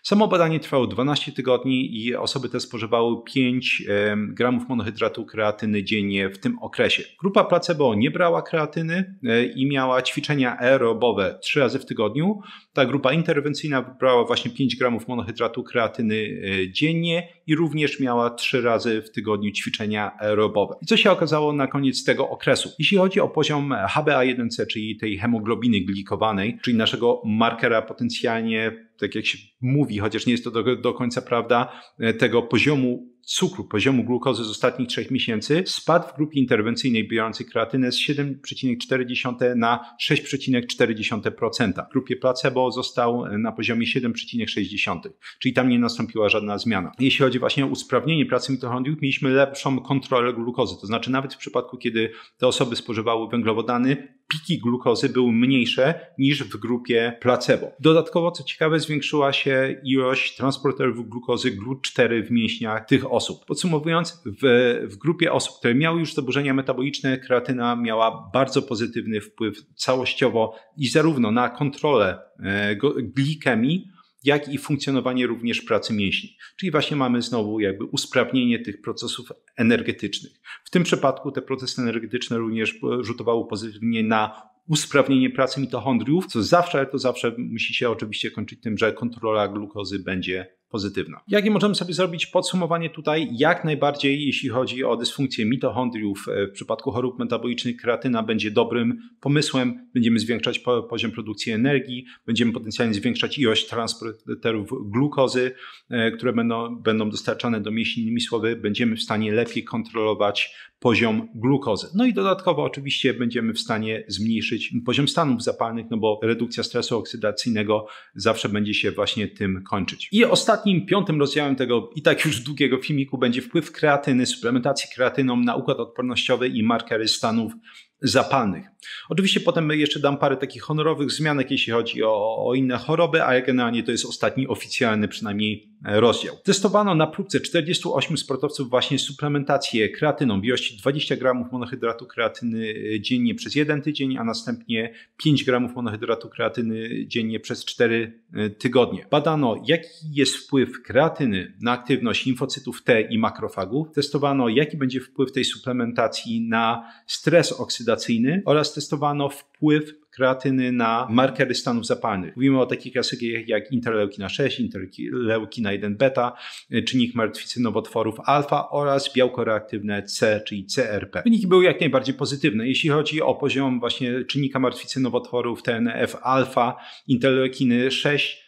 Samo badanie trwało 12 tygodni i osoby te spożywały 5 gramów monohydratu kreatyny dziennie w tym okresie. Grupa placebo nie brała kreatyny i miała ćwiczenia aerobowe 3 razy w tygodniu. Ta grupa interwencyjna brała właśnie 5 gramów monohydratu kreatyny dziennie i również miała 3 razy w tygodniu ćwiczenia aerobowe. I co się okazało na koniec tego okresu? Jeśli chodzi o poziom HbA1c, czyli tej hemoglobiny glikowanej, czyli naszego markera potencjalnie, tak jak się mówi, chociaż nie jest to do końca prawda, tego poziomu cukru, poziomu glukozy z ostatnich 3 miesięcy spadł w grupie interwencyjnej biorącej kreatynę z 7,4 na 6,4%. W grupie placebo został na poziomie 7,6, czyli tam nie nastąpiła żadna zmiana. Jeśli chodzi właśnie o usprawnienie pracy mitochondriów, mieliśmy lepszą kontrolę glukozy, to znaczy nawet w przypadku, kiedy te osoby spożywały węglowodany, piki glukozy były mniejsze niż w grupie placebo. Dodatkowo, co ciekawe, zwiększyła się ilość transporterów glukozy GLUT4 w mięśniach tych osób. Podsumowując, w grupie osób, które miały już zaburzenia metaboliczne, kreatyna miała bardzo pozytywny wpływ całościowo i zarówno na kontrolę glikemii, jak i funkcjonowanie również pracy mięśni. Czyli właśnie mamy znowu jakby usprawnienie tych procesów energetycznych. W tym przypadku te procesy energetyczne również rzutowały pozytywnie na usprawnienie pracy mitochondriów, co zawsze, ale to zawsze musi się oczywiście kończyć tym, że kontrola glukozy będzie pozytywna. Jakie możemy sobie zrobić podsumowanie tutaj? Jak najbardziej, jeśli chodzi o dysfunkcję mitochondriów, w przypadku chorób metabolicznych kreatyna będzie dobrym pomysłem. Będziemy zwiększać poziom produkcji energii, będziemy potencjalnie zwiększać ilość transporterów glukozy, które będą dostarczane do mięśni. Innymi słowy, będziemy w stanie lepiej kontrolować poziom glukozy. No i dodatkowo oczywiście będziemy w stanie zmniejszyć poziom stanów zapalnych, no bo redukcja stresu oksydacyjnego zawsze będzie się właśnie tym kończyć. I ostatnim, piątym rozdziałem tego i tak już długiego filmiku będzie wpływ kreatyny, suplementacji kreatyną na układ odpornościowy i markery stanów zapalnych. Oczywiście potem jeszcze dam parę takich honorowych wzmianek, jeśli chodzi o inne choroby, ale generalnie to jest ostatni oficjalny przynajmniej rozdział. Testowano na próbce 48 sportowców właśnie suplementację kreatyną w ilości 20 gramów monohydratu kreatyny dziennie przez 1 tydzień, a następnie 5 gramów monohydratu kreatyny dziennie przez 4 tygodnie. Badano, jaki jest wpływ kreatyny na aktywność limfocytów T i makrofagów. Testowano, jaki będzie wpływ tej suplementacji na stres oksydacyjny oraz testowano wpływ kreatyny na markery stanów zapalnych. Mówimy o takich klasykach jak interleukina 6, interleukina 1 beta, czynnik martwicy nowotworów alfa oraz białko reaktywne C, czyli CRP. Wyniki były jak najbardziej pozytywne. Jeśli chodzi o poziom właśnie czynnika martwicy nowotworów TNF alfa, interleukiny 6,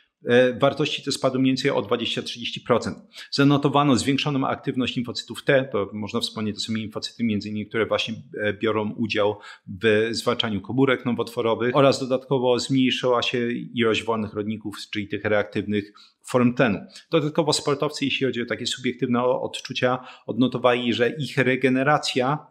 wartości te spadły mniej więcej o 20-30%. Zanotowano zwiększoną aktywność limfocytów T, to można wspomnieć, to są limfocyty między innymi, które właśnie biorą udział w zwalczaniu komórek nowotworowych oraz dodatkowo zmniejszyła się ilość wolnych rodników, czyli tych reaktywnych form tlenu. Dodatkowo sportowcy, jeśli chodzi o takie subiektywne odczucia, odnotowali, że ich regeneracja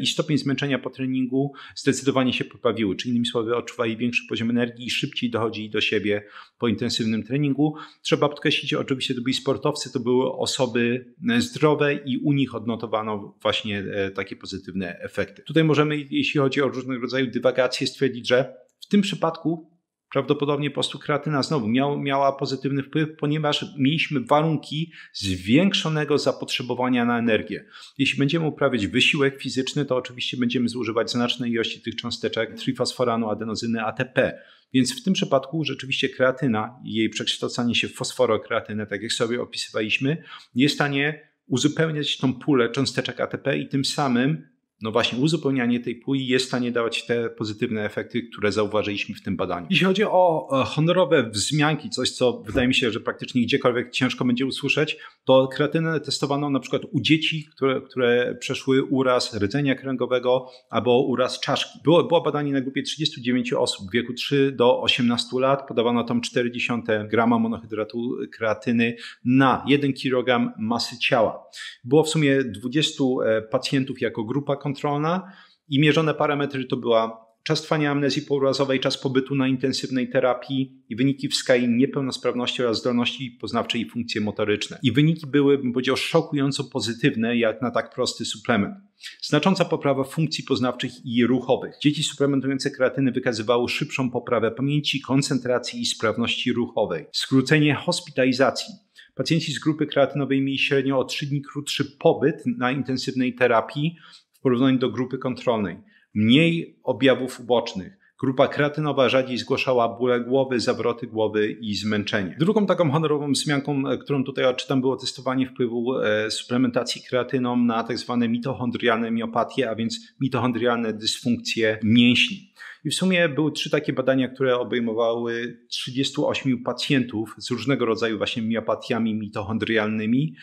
i stopień zmęczenia po treningu zdecydowanie się poprawiły. Czyli innymi słowy odczuwali większy poziom energii i szybciej dochodzili do siebie po intensywnym treningu. Trzeba podkreślić, oczywiście to byli sportowcy, to były osoby zdrowe i u nich odnotowano właśnie takie pozytywne efekty. Tutaj możemy, jeśli chodzi o różnego rodzaju dywagacje, stwierdzić, że w tym przypadku prawdopodobnie po prostu kreatyna znowu miała pozytywny wpływ, ponieważ mieliśmy warunki zwiększonego zapotrzebowania na energię. Jeśli będziemy uprawiać wysiłek fizyczny, to oczywiście będziemy zużywać znaczne ilości tych cząsteczek trifosforanu, adenozyny, ATP. Więc w tym przypadku rzeczywiście kreatyna i jej przekształcanie się w fosforokreatynę, tak jak sobie opisywaliśmy, jest w stanie uzupełniać tą pulę cząsteczek ATP i tym samym no właśnie uzupełnianie tej puli jest w stanie dawać te pozytywne efekty, które zauważyliśmy w tym badaniu. Jeśli chodzi o honorowe wzmianki, coś co wydaje mi się, że praktycznie gdziekolwiek ciężko będzie usłyszeć, to kreatynę testowano na przykład u dzieci, które przeszły uraz rdzenia kręgowego albo uraz czaszki. Było badanie na grupie 39 osób w wieku 3 do 18 lat, podawano tam 0,4 grama monohydratu kreatyny na 1 kg masy ciała. Było w sumie 20 pacjentów jako grupa kontrolna i mierzone parametry to była czas trwania amnezji pourazowej, czas pobytu na intensywnej terapii i wyniki w skali niepełnosprawności oraz zdolności poznawczej i funkcje motoryczne. I wyniki były, bym powiedział, szokująco pozytywne jak na tak prosty suplement. Znacząca poprawa funkcji poznawczych i ruchowych. Dzieci suplementujące kreatyny wykazywały szybszą poprawę pamięci, koncentracji i sprawności ruchowej. Skrócenie hospitalizacji. Pacjenci z grupy kreatynowej mieli średnio o 3 dni krótszy pobyt na intensywnej terapii w porównaniu do grupy kontrolnej. Mniej objawów ubocznych. Grupa kreatynowa rzadziej zgłaszała bóle głowy, zawroty głowy i zmęczenie. Drugą taką honorową wzmianką, którą tutaj odczytam, było testowanie wpływu suplementacji kreatyną na tak zwane mitochondrialne miopatie, a więc mitochondrialne dysfunkcje mięśni. I w sumie były 3 takie badania, które obejmowały 38 pacjentów z różnego rodzaju właśnie miopatiami mitochondrialnymi.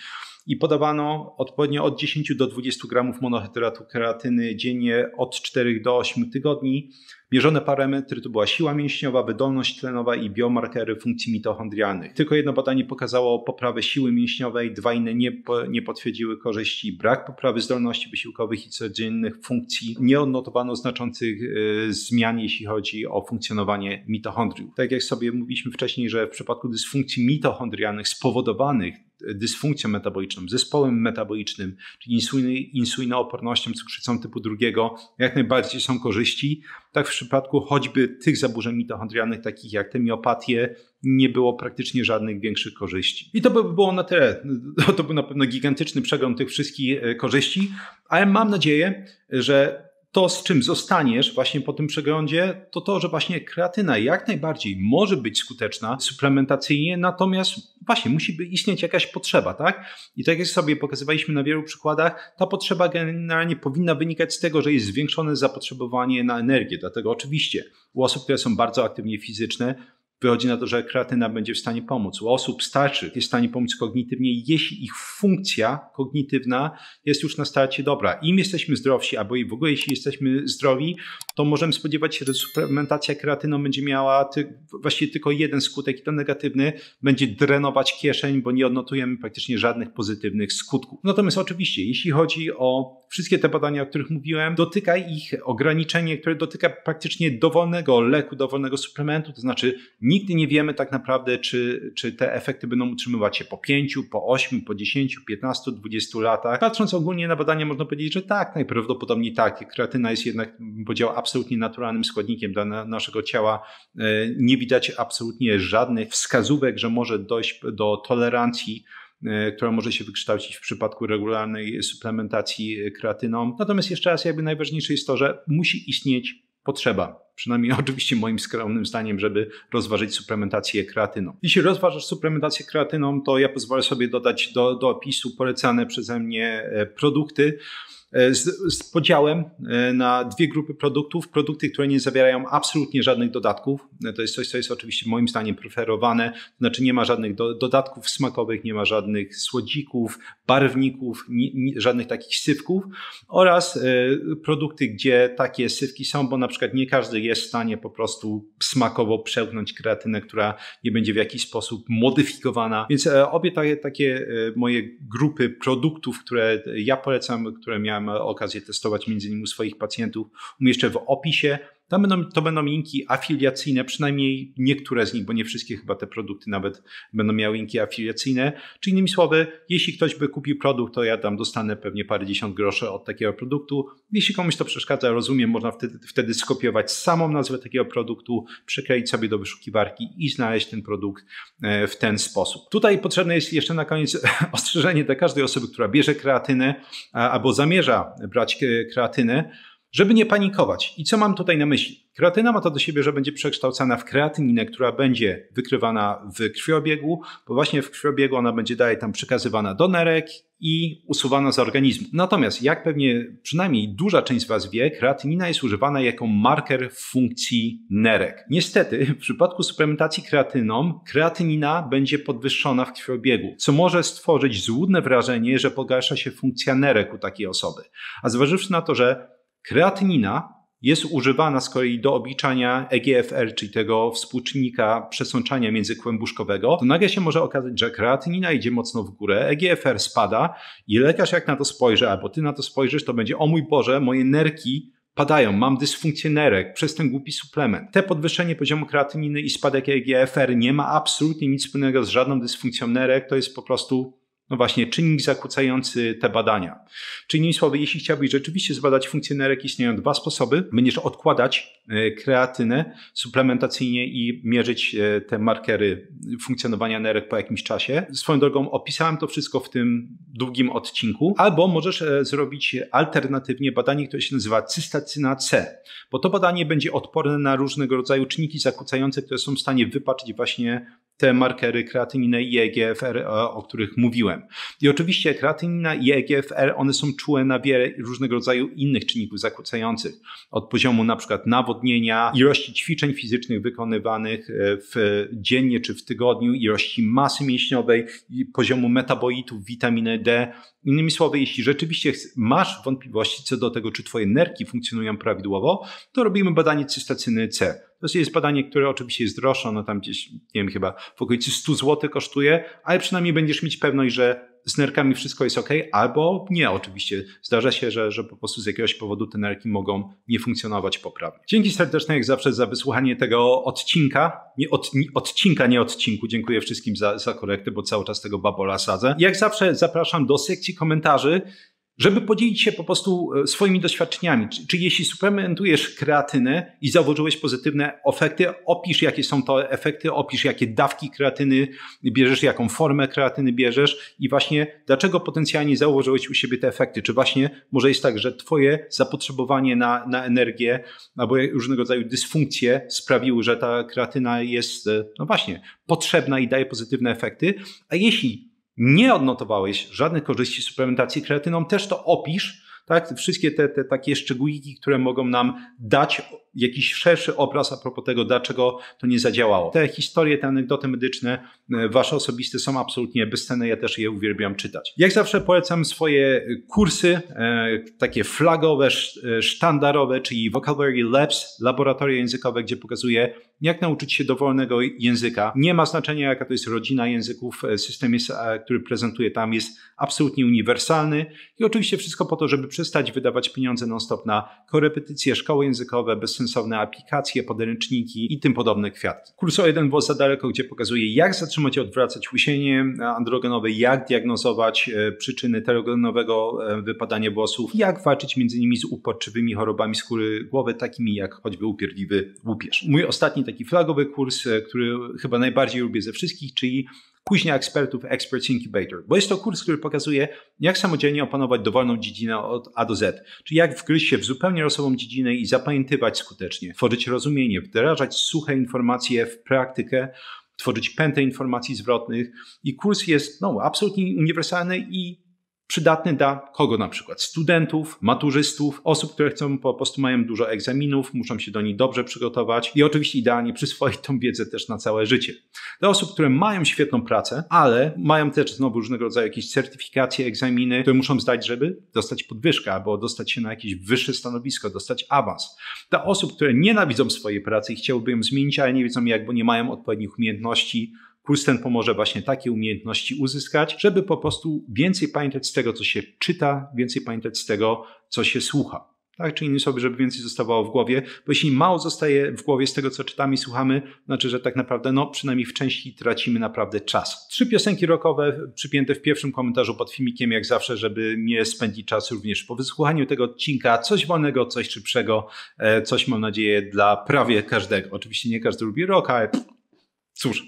i podawano odpowiednio od 10 do 20 gramów monohydratu kreatyny dziennie od 4 do 8 tygodni. Mierzone parametry to była siła mięśniowa, wydolność tlenowa i biomarkery funkcji mitochondrialnych. Tylko jedno badanie pokazało poprawę siły mięśniowej, 2 inne nie potwierdziły korzyści. Brak poprawy zdolności wysiłkowych i codziennych funkcji. Nie odnotowano znaczących zmian, jeśli chodzi o funkcjonowanie mitochondriów. Tak jak sobie mówiliśmy wcześniej, że w przypadku dysfunkcji mitochondrialnych spowodowanych dysfunkcją metaboliczną, zespołem metabolicznym, czyli insulinoopornością, cukrzycą typu 2, jak najbardziej są korzyści. Tak w przypadku choćby tych zaburzeń mitochondrialnych, takich jak te miopatie, nie było praktycznie żadnych większych korzyści. I to by było na tyle. To był na pewno gigantyczny przegląd tych wszystkich korzyści, ale mam nadzieję, że to, z czym zostaniesz właśnie po tym przeglądzie, to to, że właśnie kreatyna jak najbardziej może być skuteczna suplementacyjnie, natomiast właśnie musi istnieć jakaś potrzeba, tak? I tak jak sobie pokazywaliśmy na wielu przykładach, ta potrzeba generalnie powinna wynikać z tego, że jest zwiększone zapotrzebowanie na energię. Dlatego oczywiście u osób, które są bardzo aktywnie fizyczne, wychodzi na to, że kreatyna będzie w stanie pomóc. U osób starszych jest w stanie pomóc kognitywnie, jeśli ich funkcja kognitywna jest już na starcie dobra. Im jesteśmy zdrowsi, albo i w ogóle jeśli jesteśmy zdrowi, to możemy spodziewać się, że suplementacja kreatyną będzie miała właściwie tylko jeden skutek i to negatywny. Będzie drenować kieszeń, bo nie odnotujemy praktycznie żadnych pozytywnych skutków. Natomiast oczywiście, jeśli chodzi o wszystkie te badania, o których mówiłem, dotyka ich ograniczenie, które dotyka praktycznie dowolnego leku, dowolnego suplementu, to znaczy nigdy nie wiemy tak naprawdę, czy te efekty będą utrzymywać się po 5, po 8, po 10, 15, 20 latach. Patrząc ogólnie na badania, można powiedzieć, że tak, najprawdopodobniej tak. Kreatyna jest jednak, bym powiedział, absolutnie naturalnym składnikiem dla naszego ciała. Nie widać absolutnie żadnych wskazówek, że może dojść do tolerancji, która może się wykształcić w przypadku regularnej suplementacji kreatyną. Natomiast jeszcze raz, najważniejsze jest to, że musi istnieć potrzeba, przynajmniej oczywiście moim skromnym zdaniem, żeby rozważyć suplementację kreatyną. Jeśli rozważasz suplementację kreatyną, to ja pozwolę sobie dodać do opisu polecane przeze mnie produkty z podziałem na 2 grupy produktów. Produkty, które nie zawierają absolutnie żadnych dodatków. To jest coś, co jest oczywiście moim zdaniem preferowane. To znaczy nie ma żadnych dodatków smakowych, nie ma żadnych słodzików, barwników, żadnych takich sywków. Oraz produkty, gdzie takie sywki są, bo na przykład nie każdy jest w stanie po prostu smakowo przełknąć kreatynę, która nie będzie w jakiś sposób modyfikowana. Więc obie takie moje grupy produktów, które ja polecam, które miałem okazję testować między innymi u swoich pacjentów, umieszczę w opisie. To będą linki afiliacyjne, przynajmniej niektóre z nich, bo nie wszystkie chyba te produkty nawet będą miały linki afiliacyjne. Czyli innymi słowy, jeśli ktoś by kupił produkt, to ja tam dostanę pewnie parędziesiąt groszy od takiego produktu. Jeśli komuś to przeszkadza, rozumiem, można wtedy skopiować samą nazwę takiego produktu, przekleić sobie do wyszukiwarki i znaleźć ten produkt w ten sposób. Tutaj potrzebne jest jeszcze na koniec ostrzeżenie dla każdej osoby, która bierze kreatynę albo zamierza brać kreatynę, żeby nie panikować. I co mam tutaj na myśli? Kreatyna ma to do siebie, że będzie przekształcana w kreatyninę, która będzie wykrywana w krwiobiegu, bo właśnie w krwiobiegu ona będzie dalej tam przekazywana do nerek i usuwana z organizmu. Natomiast, jak pewnie przynajmniej duża część z Was wie, kreatynina jest używana jako marker funkcji nerek. Niestety, w przypadku suplementacji kreatyną, kreatynina będzie podwyższona w krwiobiegu, co może stworzyć złudne wrażenie, że pogarsza się funkcja nerek u takiej osoby. A zważywszy na to, że kreatynina jest używana z kolei do obliczania EGFR, czyli tego współczynnika przesączania międzykłębuszkowego, to nagle się może okazać, że kreatynina idzie mocno w górę, EGFR spada i lekarz jak na to spojrzy, albo ty na to spojrzysz, to będzie: o mój Boże, moje nerki padają, mam dysfunkcję nerek przez ten głupi suplement. Te podwyższenie poziomu kreatyniny i spadek EGFR nie ma absolutnie nic wspólnego z żadną dysfunkcją nerek, to jest po prostu właśnie czynnik zakłócający te badania. Czyli innymi słowy, jeśli chciałbyś rzeczywiście zbadać funkcję nerek, istnieją 2 sposoby. Będziesz odkładać kreatynę suplementacyjnie i mierzyć te markery funkcjonowania nerek po jakimś czasie. Swoją drogą opisałem to wszystko w tym długim odcinku. Albo możesz zrobić alternatywnie badanie, które się nazywa cystacyna C, bo to badanie będzie odporne na różnego rodzaju czynniki zakłócające, które są w stanie wypaczyć właśnie te markery kreatynina i EGFR, o których mówiłem. I oczywiście kreatynina i EGFR, one są czułe na wiele różnego rodzaju innych czynników zakłócających. Od poziomu na przykład nawodnienia, ilości ćwiczeń fizycznych wykonywanych dziennie czy w tygodniu, ilości masy mięśniowej, i poziomu metabolitów, witaminy D. Innymi słowy, jeśli rzeczywiście masz wątpliwości co do tego, czy twoje nerki funkcjonują prawidłowo, to robimy badanie cystacyny C. To jest badanie, które oczywiście jest droższe, ono tam gdzieś, nie wiem, chyba w okolicy 100 zł kosztuje, ale przynajmniej będziesz mieć pewność, że z nerkami wszystko jest ok, albo nie oczywiście. Zdarza się, że po prostu z jakiegoś powodu te nerki mogą nie funkcjonować poprawnie. Dzięki serdeczne jak zawsze za wysłuchanie tego odcinka. Nie odcinku. Dziękuję wszystkim za korektę, bo cały czas tego babola sadzę. Jak zawsze zapraszam do sekcji komentarzy, żeby podzielić się po prostu swoimi doświadczeniami. Czy jeśli suplementujesz kreatynę i zauważyłeś pozytywne efekty, opisz jakie są to efekty, opisz jakie dawki kreatyny bierzesz, jaką formę kreatyny bierzesz i właśnie dlaczego potencjalnie zauważyłeś u siebie te efekty. Czy właśnie może jest tak, że twoje zapotrzebowanie na energię albo różnego rodzaju dysfunkcje sprawiły, że ta kreatyna jest no właśnie potrzebna i daje pozytywne efekty, a jeśli nie odnotowałeś żadnych korzyści z suplementacji kreatyną, też to opisz, tak? Wszystkie te takie szczegółiki, które mogą nam dać jakiś szerszy obraz a propos tego, dlaczego to nie zadziałało. Te historie, te anegdoty medyczne, wasze osobiste są absolutnie bezcenne, ja też je uwielbiam czytać. Jak zawsze polecam swoje kursy, takie flagowe, sztandarowe, czyli Vocabulary Labs, laboratoria językowe, gdzie pokazuję, jak nauczyć się dowolnego języka. Nie ma znaczenia, jaka to jest rodzina języków, system, który prezentuję tam, jest absolutnie uniwersalny i oczywiście wszystko po to, żeby przestać wydawać pieniądze non-stop na korepetycje, szkoły językowe, bezsensowne aplikacje, podręczniki i tym podobne kwiatki. Kurs o jeden włos za daleko, gdzie pokazuję, jak zatrzymać i odwracać łysienie androgenowe, jak diagnozować przyczyny telogenowego wypadania włosów, jak walczyć między innymi z uporczywymi chorobami skóry głowy, takimi jak choćby upierdliwy łupież. Mój ostatni taki flagowy kurs, który chyba najbardziej lubię ze wszystkich, czyli Kuźnia Ekspertów Experts Incubator, bo jest to kurs, który pokazuje, jak samodzielnie opanować dowolną dziedzinę od A do Z, czyli jak wgryźć się w zupełnie losową dziedzinę i zapamiętywać skutecznie, tworzyć rozumienie, wdrażać suche informacje w praktykę, tworzyć pętlę informacji zwrotnych i kurs jest absolutnie uniwersalny i przydatny dla kogo na przykład? Studentów, maturzystów, osób, które po prostu mają dużo egzaminów, muszą się do nich dobrze przygotować i oczywiście idealnie przyswoić tą wiedzę też na całe życie. Dla osób, które mają świetną pracę, ale mają też znowu różnego rodzaju jakieś certyfikacje, egzaminy, które muszą zdać, żeby dostać podwyżkę albo dostać się na jakieś wyższe stanowisko, dostać awans. Dla osób, które nienawidzą swojej pracy i chciałyby ją zmienić, ale nie wiedzą jak, bo nie mają odpowiednich umiejętności, kurs ten pomoże właśnie takie umiejętności uzyskać, żeby po prostu więcej pamiętać z tego, co się czyta, więcej pamiętać z tego, co się słucha. Tak, czyli innymi słowy, żeby więcej zostawało w głowie, bo jeśli mało zostaje w głowie z tego, co czytamy i słuchamy, znaczy, że tak naprawdę, przynajmniej w części tracimy naprawdę czas. 3 piosenki rockowe przypięte w pierwszym komentarzu pod filmikiem, jak zawsze, żeby nie spędzić czasu również po wysłuchaniu tego odcinka. Coś wolnego, coś szybszego, coś mam nadzieję dla prawie każdego. Oczywiście nie każdy lubi rock, ale cóż,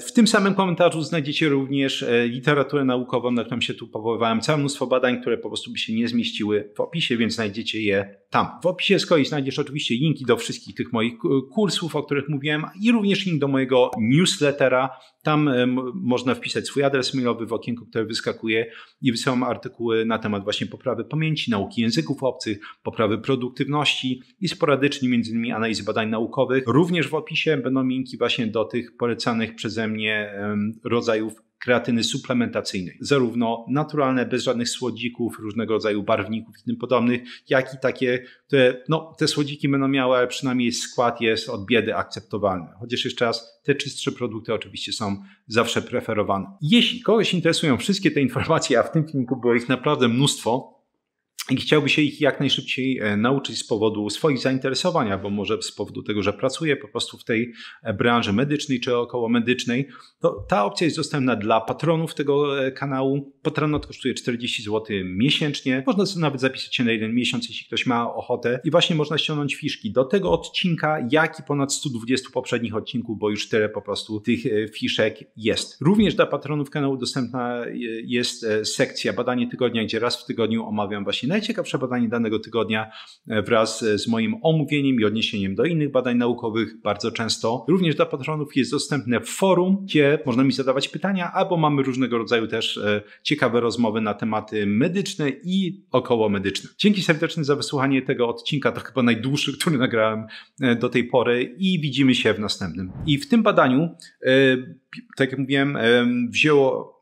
w tym samym komentarzu znajdziecie również literaturę naukową, na którą się tu powoływałem. Całe mnóstwo badań, które po prostu by się nie zmieściły w opisie, więc znajdziecie je tam. W opisie z kolei znajdziesz oczywiście linki do wszystkich tych moich kursów, o których mówiłem i również link do mojego newslettera. Tam można wpisać swój adres mailowy w okienku, które wyskakuje i wysyłam artykuły na temat właśnie poprawy pamięci, nauki języków obcych, poprawy produktywności i sporadycznie m.in. analizy badań naukowych. Również w opisie będą linki właśnie do tych polecanych przeze mnie rodzajów kreatyny suplementacyjnej. Zarówno naturalne, bez żadnych słodzików, różnego rodzaju barwników i tym podobnych, jak i takie, które, te słodziki będą miały, ale przynajmniej skład jest od biedy akceptowalny. Chociaż jeszcze raz, te czystsze produkty oczywiście są zawsze preferowane. Jeśli kogoś interesują wszystkie te informacje, a w tym filmiku było ich naprawdę mnóstwo, i chciałby się ich jak najszybciej nauczyć z powodu swoich zainteresowań, albo może z powodu tego, że pracuje po prostu w tej branży medycznej czy okołomedycznej, to ta opcja jest dostępna dla patronów tego kanału. Patronat kosztuje 40 zł miesięcznie. Można sobie nawet zapisać się na 1 miesiąc, jeśli ktoś ma ochotę. I właśnie można ściągnąć fiszki do tego odcinka, jak i ponad 120 poprzednich odcinków, bo już tyle po prostu tych fiszek jest. Również dla patronów kanału dostępna jest sekcja Badanie Tygodnia, gdzie raz w tygodniu omawiam właśnie najciekawsze badanie danego tygodnia wraz z moim omówieniem i odniesieniem do innych badań naukowych bardzo często. Również dla patronów jest dostępne w forum, gdzie można mi zadawać pytania, albo mamy różnego rodzaju też ciekawe rozmowy na tematy medyczne i okołomedyczne. Dzięki serdecznie za wysłuchanie tego odcinka, to chyba najdłuższy, który nagrałem do tej pory i widzimy się w następnym. I w tym badaniu, tak jak mówiłem, wzięło...